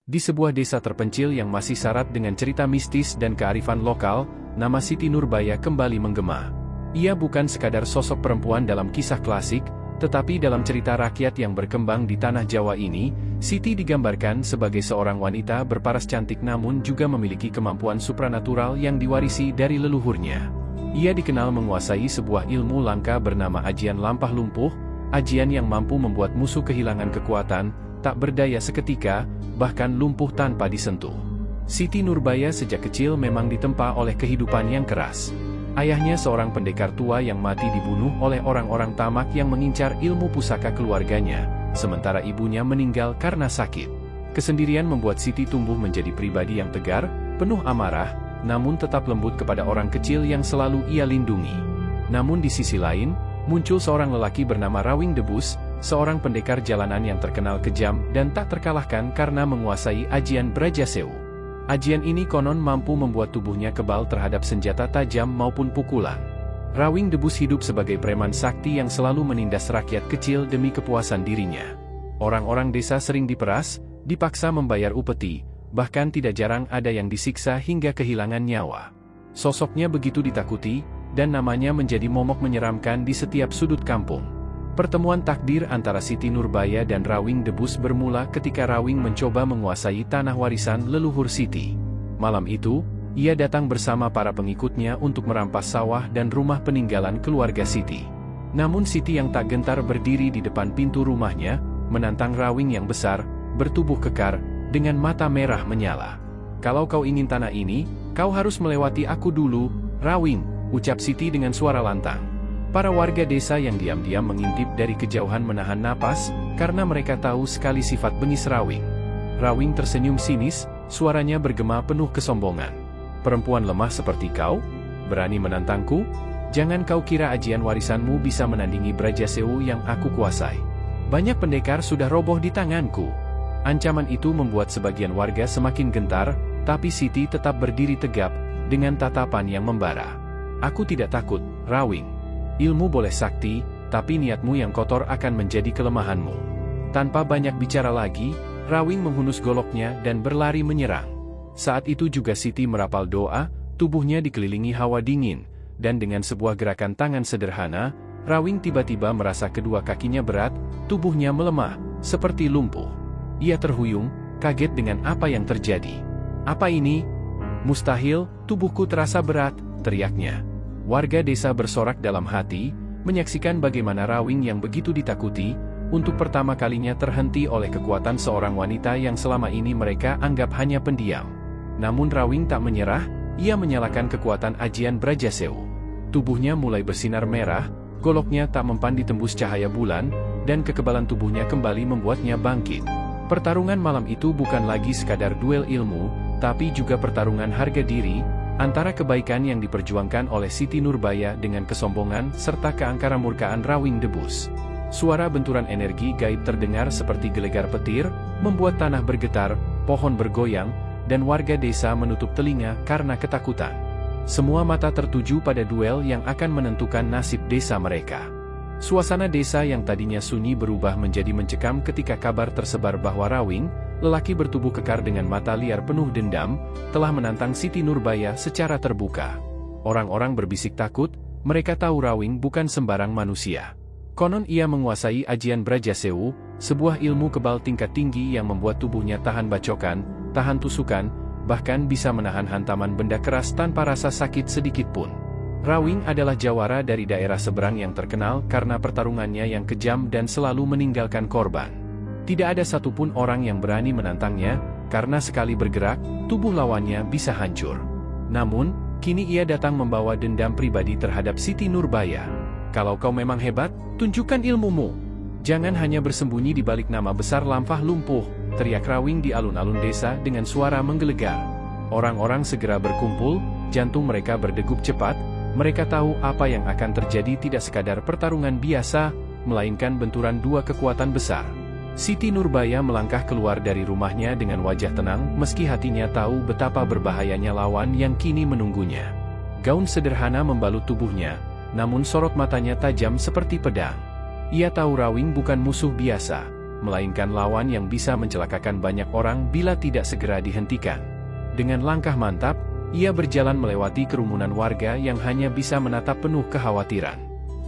Di sebuah desa terpencil yang masih syarat dengan cerita mistis dan kearifan lokal, nama Siti Nurbaya kembali menggema. Ia bukan sekadar sosok perempuan dalam kisah klasik, tetapi dalam cerita rakyat yang berkembang di tanah Jawa ini, Siti digambarkan sebagai seorang wanita berparas cantik namun juga memiliki kemampuan supranatural yang diwarisi dari leluhurnya. Ia dikenal menguasai sebuah ilmu langka bernama Ajian Lampah Lumpuh, ajian yang mampu membuat musuh kehilangan kekuatan, tak berdaya seketika, bahkan lumpuh tanpa disentuh. Siti Nurbaya sejak kecil memang ditempa oleh kehidupan yang keras. Ayahnya seorang pendekar tua yang mati dibunuh oleh orang-orang tamak yang mengincar ilmu pusaka keluarganya, sementara ibunya meninggal karena sakit. Kesendirian membuat Siti tumbuh menjadi pribadi yang tegar, penuh amarah, namun tetap lembut kepada orang kecil yang selalu ia lindungi. Namun di sisi lain, muncul seorang lelaki bernama Rawing Debus, seorang pendekar jalanan yang terkenal kejam dan tak terkalahkan karena menguasai ajian Brajasewu. Ajian ini konon mampu membuat tubuhnya kebal terhadap senjata tajam maupun pukulan. Rawing Debus hidup sebagai preman sakti yang selalu menindas rakyat kecil demi kepuasan dirinya. Orang-orang desa sering diperas, dipaksa membayar upeti, bahkan tidak jarang ada yang disiksa hingga kehilangan nyawa. Sosoknya begitu ditakuti, dan namanya menjadi momok menyeramkan di setiap sudut kampung. Pertemuan takdir antara Siti Nurbaya dan Rawing Debus bermula ketika Rawing mencoba menguasai tanah warisan leluhur Siti. Malam itu, ia datang bersama para pengikutnya untuk merampas sawah dan rumah peninggalan keluarga Siti. Namun Siti yang tak gentar berdiri di depan pintu rumahnya, menantang Rawing yang besar, bertubuh kekar, dengan mata merah menyala. "Kalau kau ingin tanah ini, kau harus melewati aku dulu, Rawing," ucap Siti dengan suara lantang. Para warga desa yang diam-diam mengintip dari kejauhan menahan napas, karena mereka tahu sekali sifat bengis Rawing. Rawing tersenyum sinis, suaranya bergema penuh kesombongan. "Perempuan lemah seperti kau? Berani menantangku? Jangan kau kira ajian warisanmu bisa menandingi Brajasewu yang aku kuasai. Banyak pendekar sudah roboh di tanganku." Ancaman itu membuat sebagian warga semakin gentar, tapi Siti tetap berdiri tegap, dengan tatapan yang membara. "Aku tidak takut, Rawing. Ilmu boleh sakti, tapi niatmu yang kotor akan menjadi kelemahanmu." Tanpa banyak bicara lagi, Rawing menghunus goloknya dan berlari menyerang. Saat itu juga Siti merapal doa, tubuhnya dikelilingi hawa dingin, dan dengan sebuah gerakan tangan sederhana, Rawing tiba-tiba merasa kedua kakinya berat, tubuhnya melemah, seperti lumpuh. Ia terhuyung, kaget dengan apa yang terjadi. "Apa ini? Mustahil, tubuhku terasa berat," teriaknya. Warga desa bersorak dalam hati, menyaksikan bagaimana Rawing yang begitu ditakuti, untuk pertama kalinya terhenti oleh kekuatan seorang wanita yang selama ini mereka anggap hanya pendiam. Namun Rawing tak menyerah, ia menyalakan kekuatan ajian Brajasewu. Tubuhnya mulai bersinar merah, goloknya tak mempan ditembus cahaya bulan, dan kekebalan tubuhnya kembali membuatnya bangkit. Pertarungan malam itu bukan lagi sekadar duel ilmu, tapi juga pertarungan harga diri, antara kebaikan yang diperjuangkan oleh Siti Nurbaya dengan kesombongan serta keangkaramurkaan Rawing Debus. Suara benturan energi gaib terdengar seperti gelegar petir, membuat tanah bergetar, pohon bergoyang, dan warga desa menutup telinga karena ketakutan. Semua mata tertuju pada duel yang akan menentukan nasib desa mereka. Suasana desa yang tadinya sunyi berubah menjadi mencekam ketika kabar tersebar bahwa Rawing, lelaki bertubuh kekar dengan mata liar penuh dendam, telah menantang Siti Nurbaya secara terbuka. Orang-orang berbisik takut, mereka tahu Rawing bukan sembarang manusia. Konon ia menguasai ajian Brajasewu, sebuah ilmu kebal tingkat tinggi yang membuat tubuhnya tahan bacokan, tahan tusukan, bahkan bisa menahan hantaman benda keras tanpa rasa sakit sedikit pun. Rawing adalah jawara dari daerah seberang yang terkenal karena pertarungannya yang kejam dan selalu meninggalkan korban. Tidak ada satupun orang yang berani menantangnya, karena sekali bergerak, tubuh lawannya bisa hancur. Namun, kini ia datang membawa dendam pribadi terhadap Siti Nurbaya. "Kalau kau memang hebat, tunjukkan ilmumu. Jangan hanya bersembunyi di balik nama besar Lampah Lumpuh," teriak Rawing di alun-alun desa dengan suara menggelegar. Orang-orang segera berkumpul, jantung mereka berdegup cepat. Mereka tahu apa yang akan terjadi tidak sekadar pertarungan biasa, melainkan benturan dua kekuatan besar. Siti Nurbaya melangkah keluar dari rumahnya dengan wajah tenang meski hatinya tahu betapa berbahayanya lawan yang kini menunggunya. Gaun sederhana membalut tubuhnya, namun sorot matanya tajam seperti pedang. Ia tahu Rawing bukan musuh biasa, melainkan lawan yang bisa mencelakakan banyak orang bila tidak segera dihentikan. Dengan langkah mantap, ia berjalan melewati kerumunan warga yang hanya bisa menatap penuh kekhawatiran.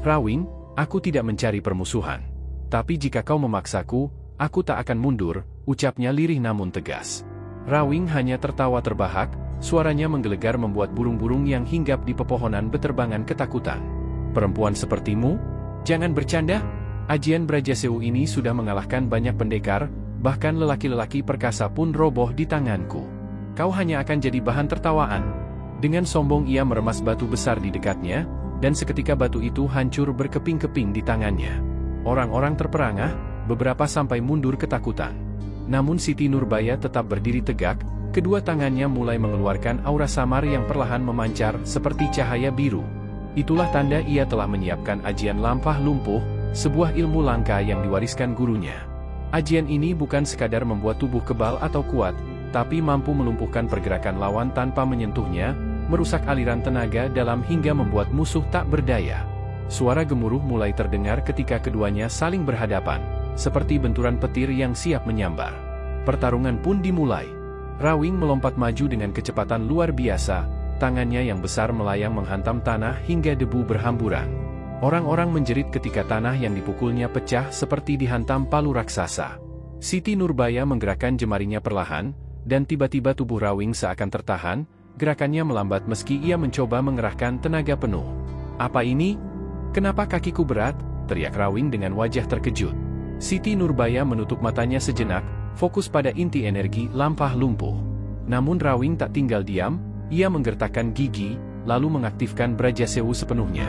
"Rawing, aku tidak mencari permusuhan. Tapi jika kau memaksaku, aku tak akan mundur," ucapnya lirih namun tegas. Rawing hanya tertawa terbahak, suaranya menggelegar membuat burung-burung yang hinggap di pepohonan beterbangan ketakutan. "Perempuan sepertimu? Jangan bercanda. Ajian Brajasewu ini sudah mengalahkan banyak pendekar, bahkan lelaki-lelaki perkasa pun roboh di tanganku. Kau hanya akan jadi bahan tertawaan." Dengan sombong ia meremas batu besar di dekatnya, dan seketika batu itu hancur berkeping-keping di tangannya. Orang-orang terperangah, beberapa sampai mundur ketakutan. Namun Siti Nurbaya tetap berdiri tegak, kedua tangannya mulai mengeluarkan aura samar yang perlahan memancar seperti cahaya biru. Itulah tanda ia telah menyiapkan ajian lampah lumpuh, sebuah ilmu langka yang diwariskan gurunya. Ajian ini bukan sekadar membuat tubuh kebal atau kuat, tapi mampu melumpuhkan pergerakan lawan tanpa menyentuhnya, merusak aliran tenaga dalam hingga membuat musuh tak berdaya. Suara gemuruh mulai terdengar ketika keduanya saling berhadapan, seperti benturan petir yang siap menyambar. Pertarungan pun dimulai. Rawing melompat maju dengan kecepatan luar biasa, tangannya yang besar melayang menghantam tanah hingga debu berhamburan. Orang-orang menjerit ketika tanah yang dipukulnya pecah seperti dihantam palu raksasa. Siti Nurbaya menggerakkan jemarinya perlahan, dan tiba-tiba tubuh Rawing seakan tertahan, gerakannya melambat meski ia mencoba mengerahkan tenaga penuh. "Apa ini? Kenapa kakiku berat?" teriak Rawing dengan wajah terkejut. Siti Nurbaya menutup matanya sejenak, fokus pada inti energi lampah lumpuh. Namun Rawing tak tinggal diam, ia menggertakkan gigi, lalu mengaktifkan Brajasewu sepenuhnya.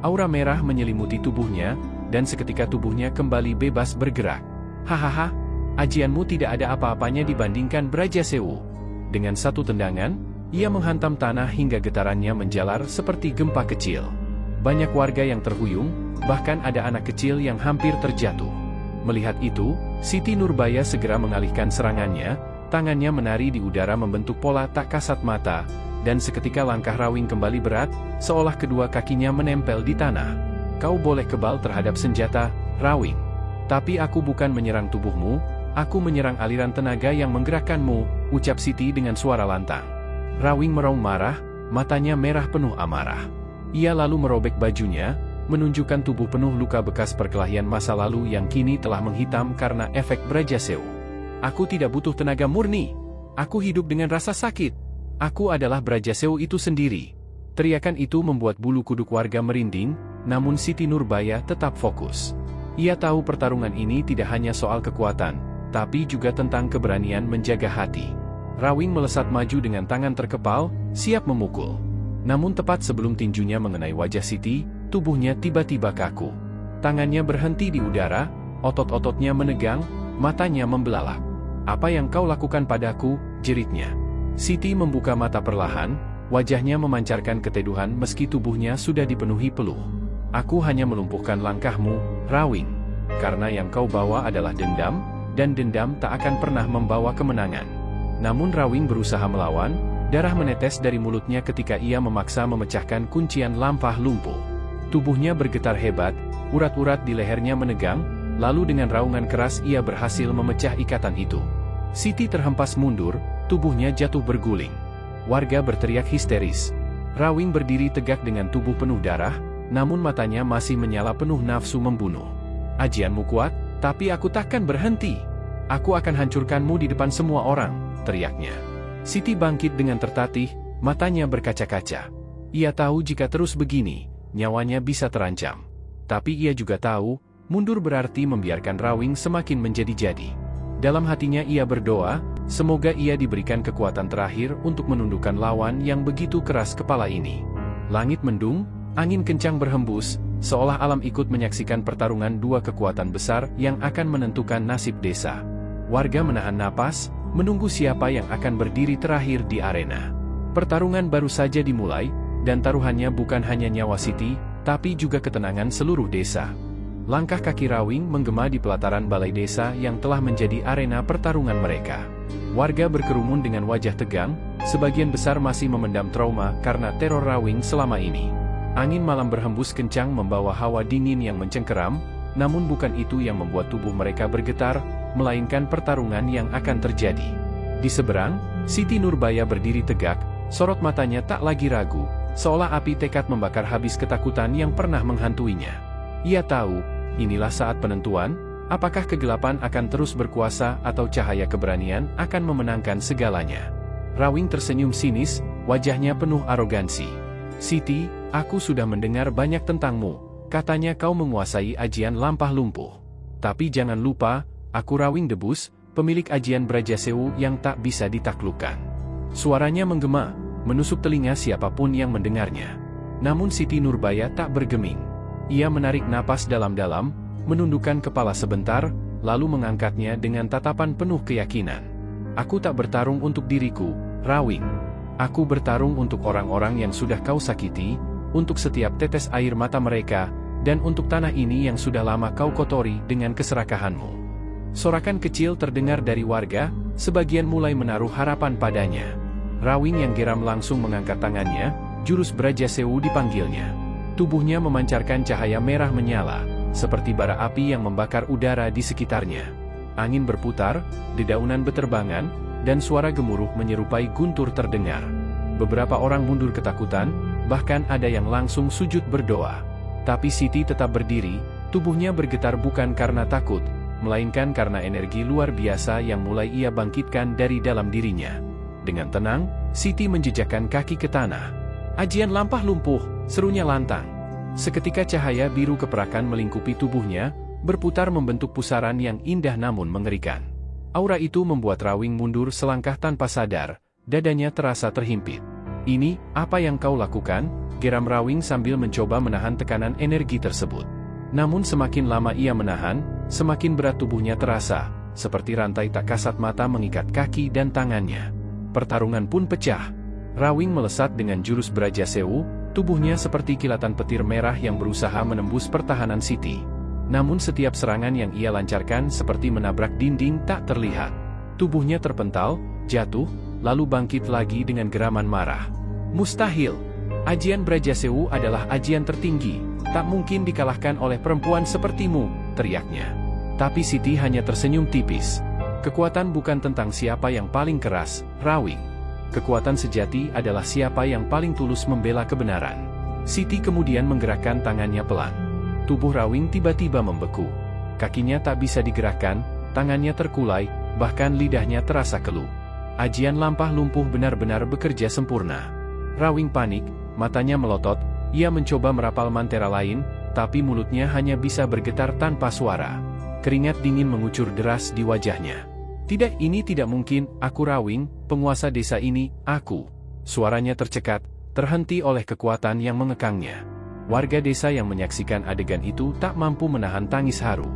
Aura merah menyelimuti tubuhnya, dan seketika tubuhnya kembali bebas bergerak. "Hahaha, ajianmu tidak ada apa-apanya dibandingkan Brajasewu." Dengan satu tendangan, ia menghantam tanah hingga getarannya menjalar seperti gempa kecil. Banyak warga yang terhuyung, bahkan ada anak kecil yang hampir terjatuh. Melihat itu, Siti Nurbaya segera mengalihkan serangannya, tangannya menari di udara membentuk pola tak kasat mata, dan seketika langkah Rawing kembali berat, seolah kedua kakinya menempel di tanah. "Kau boleh kebal terhadap senjata, Rawing. Tapi aku bukan menyerang tubuhmu, aku menyerang aliran tenaga yang menggerakkanmu," ucap Siti dengan suara lantang. Rawing meraung marah, matanya merah penuh amarah. Ia lalu merobek bajunya, menunjukkan tubuh penuh luka bekas perkelahian masa lalu yang kini telah menghitam karena efek Brajasewu. "Aku tidak butuh tenaga murni. Aku hidup dengan rasa sakit. Aku adalah Brajasewu itu sendiri." Teriakan itu membuat bulu kuduk warga merinding, namun Siti Nurbaya tetap fokus. Ia tahu pertarungan ini tidak hanya soal kekuatan, tapi juga tentang keberanian menjaga hati. Rawing melesat maju dengan tangan terkepal, siap memukul. Namun tepat sebelum tinjunya mengenai wajah Siti, tubuhnya tiba-tiba kaku. Tangannya berhenti di udara, otot-ototnya menegang, matanya membelalak. "Apa yang kau lakukan padaku?" jeritnya. Siti membuka mata perlahan, wajahnya memancarkan keteduhan meski tubuhnya sudah dipenuhi peluh. "Aku hanya melumpuhkan langkahmu, Rawing. Karena yang kau bawa adalah dendam, dan dendam tak akan pernah membawa kemenangan." Namun Rawing berusaha melawan, darah menetes dari mulutnya ketika ia memaksa memecahkan kuncian lampah lumpuh. Tubuhnya bergetar hebat, urat-urat di lehernya menegang, lalu dengan raungan keras ia berhasil memecah ikatan itu. Siti terhempas mundur, tubuhnya jatuh berguling. Warga berteriak histeris. Rawing berdiri tegak dengan tubuh penuh darah, namun matanya masih menyala penuh nafsu membunuh. "Ajianmu kuat, tapi aku takkan berhenti. Aku akan hancurkanmu di depan semua orang," teriaknya. Siti bangkit dengan tertatih, matanya berkaca-kaca. Ia tahu jika terus begini, nyawanya bisa terancam. Tapi ia juga tahu, mundur berarti membiarkan Rawing semakin menjadi-jadi. Dalam hatinya ia berdoa, semoga ia diberikan kekuatan terakhir untuk menundukkan lawan yang begitu keras kepala ini. Langit mendung, angin kencang berhembus, seolah alam ikut menyaksikan pertarungan dua kekuatan besar yang akan menentukan nasib desa. Warga menahan napas, menunggu siapa yang akan berdiri terakhir di arena. Pertarungan baru saja dimulai, dan taruhannya bukan hanya nyawa Siti, tapi juga ketenangan seluruh desa. Langkah kaki Rawing menggema di pelataran balai desa yang telah menjadi arena pertarungan mereka. Warga berkerumun dengan wajah tegang, sebagian besar masih memendam trauma karena teror Rawing selama ini. Angin malam berhembus kencang membawa hawa dingin yang mencengkeram, namun bukan itu yang membuat tubuh mereka bergetar, melainkan pertarungan yang akan terjadi. Di seberang, Siti Nurbaya berdiri tegak, sorot matanya tak lagi ragu, seolah api tekad membakar habis ketakutan yang pernah menghantuinya. Ia tahu, inilah saat penentuan, apakah kegelapan akan terus berkuasa atau cahaya keberanian akan memenangkan segalanya. Rawing tersenyum sinis, wajahnya penuh arogansi. "Siti, aku sudah mendengar banyak tentangmu. Katanya kau menguasai ajian lampah lumpuh. Tapi jangan lupa, aku Rawing Debus, pemilik ajian Brajasewu yang tak bisa ditaklukkan." Suaranya menggema, menusuk telinga siapapun yang mendengarnya. Namun Siti Nurbaya tak bergeming. Ia menarik napas dalam-dalam, menundukkan kepala sebentar, lalu mengangkatnya dengan tatapan penuh keyakinan. "Aku tak bertarung untuk diriku, Rawing. Aku bertarung untuk orang-orang yang sudah kau sakiti, untuk setiap tetes air mata mereka, dan untuk tanah ini yang sudah lama kau kotori dengan keserakahanmu." Sorakan kecil terdengar dari warga, sebagian mulai menaruh harapan padanya. Rawing yang geram langsung mengangkat tangannya, jurus Brajasewu dipanggilnya. Tubuhnya memancarkan cahaya merah menyala, seperti bara api yang membakar udara di sekitarnya. Angin berputar, dedaunan beterbangan, dan suara gemuruh menyerupai guntur terdengar. Beberapa orang mundur ketakutan, bahkan ada yang langsung sujud berdoa. Tapi Siti tetap berdiri, tubuhnya bergetar bukan karena takut, melainkan karena energi luar biasa yang mulai ia bangkitkan dari dalam dirinya. Dengan tenang, Siti menjejakkan kaki ke tanah. "Ajian lampah lumpuh," serunya lantang. Seketika cahaya biru keperakan melingkupi tubuhnya, berputar membentuk pusaran yang indah namun mengerikan. Aura itu membuat Rawing mundur selangkah tanpa sadar, dadanya terasa terhimpit. "Ini, apa yang kau lakukan?" geram Rawing sambil mencoba menahan tekanan energi tersebut. Namun semakin lama ia menahan, semakin berat tubuhnya terasa, seperti rantai tak kasat mata mengikat kaki dan tangannya. Pertarungan pun pecah. Rawing melesat dengan jurus Brajasewu, tubuhnya seperti kilatan petir merah yang berusaha menembus pertahanan Siti. Namun setiap serangan yang ia lancarkan seperti menabrak dinding tak terlihat. Tubuhnya terpental, jatuh, lalu bangkit lagi dengan geraman marah. "Mustahil! Ajian Brajasewu adalah ajian tertinggi, tak mungkin dikalahkan oleh perempuan sepertimu," teriaknya. Tapi Siti hanya tersenyum tipis. "Kekuatan bukan tentang siapa yang paling keras, Rawing. Kekuatan sejati adalah siapa yang paling tulus membela kebenaran." Siti kemudian menggerakkan tangannya pelan. Tubuh Rawing tiba-tiba membeku. Kakinya tak bisa digerakkan, tangannya terkulai, bahkan lidahnya terasa keluh. Ajian lampah lumpuh benar-benar bekerja sempurna. Rawing panik, matanya melotot, ia mencoba merapal mantra lain, tapi mulutnya hanya bisa bergetar tanpa suara. Keringat dingin mengucur deras di wajahnya. "Tidak, ini tidak mungkin, aku Rawing, penguasa desa ini, aku." Suaranya tercekat, terhenti oleh kekuatan yang mengekangnya. Warga desa yang menyaksikan adegan itu tak mampu menahan tangis haru.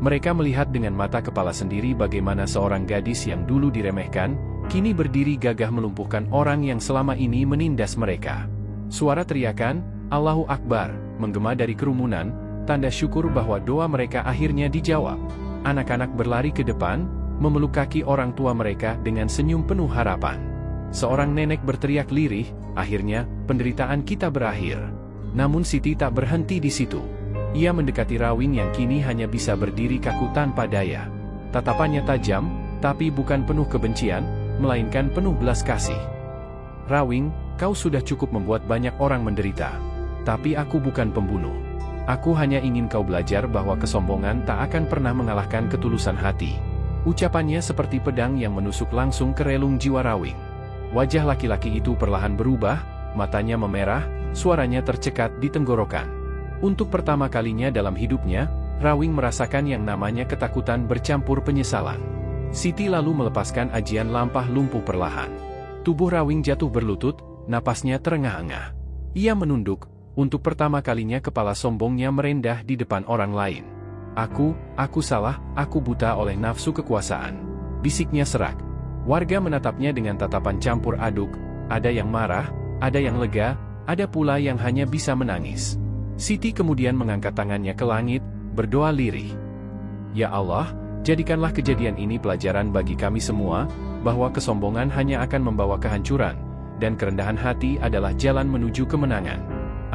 Mereka melihat dengan mata kepala sendiri bagaimana seorang gadis yang dulu diremehkan, kini berdiri gagah melumpuhkan orang yang selama ini menindas mereka. Suara teriakan, "Allahu Akbar," menggema dari kerumunan, tanda syukur bahwa doa mereka akhirnya dijawab. Anak-anak berlari ke depan, memeluk kaki orang tua mereka dengan senyum penuh harapan. Seorang nenek berteriak lirih, "Akhirnya, penderitaan kita berakhir." Namun Siti tak berhenti di situ. Ia mendekati Rawing yang kini hanya bisa berdiri kaku tanpa daya. Tatapannya tajam, tapi bukan penuh kebencian, melainkan penuh belas kasih. "Rawing, kau sudah cukup membuat banyak orang menderita. Tapi aku bukan pembunuh. Aku hanya ingin kau belajar bahwa kesombongan tak akan pernah mengalahkan ketulusan hati." Ucapannya seperti pedang yang menusuk langsung ke relung jiwa Rawing. Wajah laki-laki itu perlahan berubah, matanya memerah, suaranya tercekat di tenggorokan. Untuk pertama kalinya dalam hidupnya, Rawing merasakan yang namanya ketakutan bercampur penyesalan. Siti lalu melepaskan ajian lampah lumpuh perlahan. Tubuh Rawing jatuh berlutut, napasnya terengah-engah. Ia menunduk, untuk pertama kalinya kepala sombongnya merendah di depan orang lain. Aku salah, aku buta oleh nafsu kekuasaan," bisiknya serak. Warga menatapnya dengan tatapan campur aduk, ada yang marah, ada yang lega, ada pula yang hanya bisa menangis. Siti kemudian mengangkat tangannya ke langit, berdoa lirih. "Ya Allah, jadikanlah kejadian ini pelajaran bagi kami semua, bahwa kesombongan hanya akan membawa kehancuran, dan kerendahan hati adalah jalan menuju kemenangan."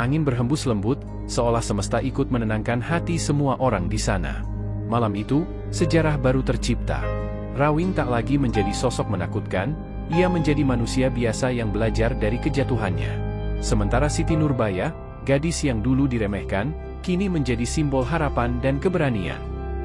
Angin berhembus lembut, seolah semesta ikut menenangkan hati semua orang di sana. Malam itu, sejarah baru tercipta. Rawing tak lagi menjadi sosok menakutkan, ia menjadi manusia biasa yang belajar dari kejatuhannya. Sementara Siti Nurbaya, gadis yang dulu diremehkan, kini menjadi simbol harapan dan keberanian.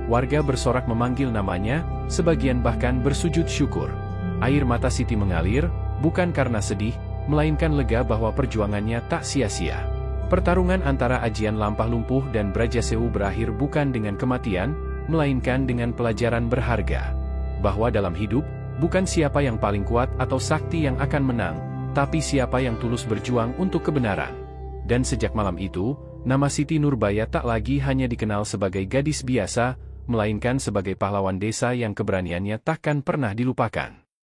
Warga bersorak memanggil namanya, sebagian bahkan bersujud syukur. Air mata Siti mengalir, bukan karena sedih, melainkan lega bahwa perjuangannya tak sia-sia. Pertarungan antara Ajian Lampah Lumpuh dan Brajasewu berakhir bukan dengan kematian, melainkan dengan pelajaran berharga. Bahwa dalam hidup, bukan siapa yang paling kuat atau sakti yang akan menang, tapi siapa yang tulus berjuang untuk kebenaran. Dan sejak malam itu, nama Siti Nurbaya tak lagi hanya dikenal sebagai gadis biasa, melainkan sebagai pahlawan desa yang keberaniannya takkan pernah dilupakan.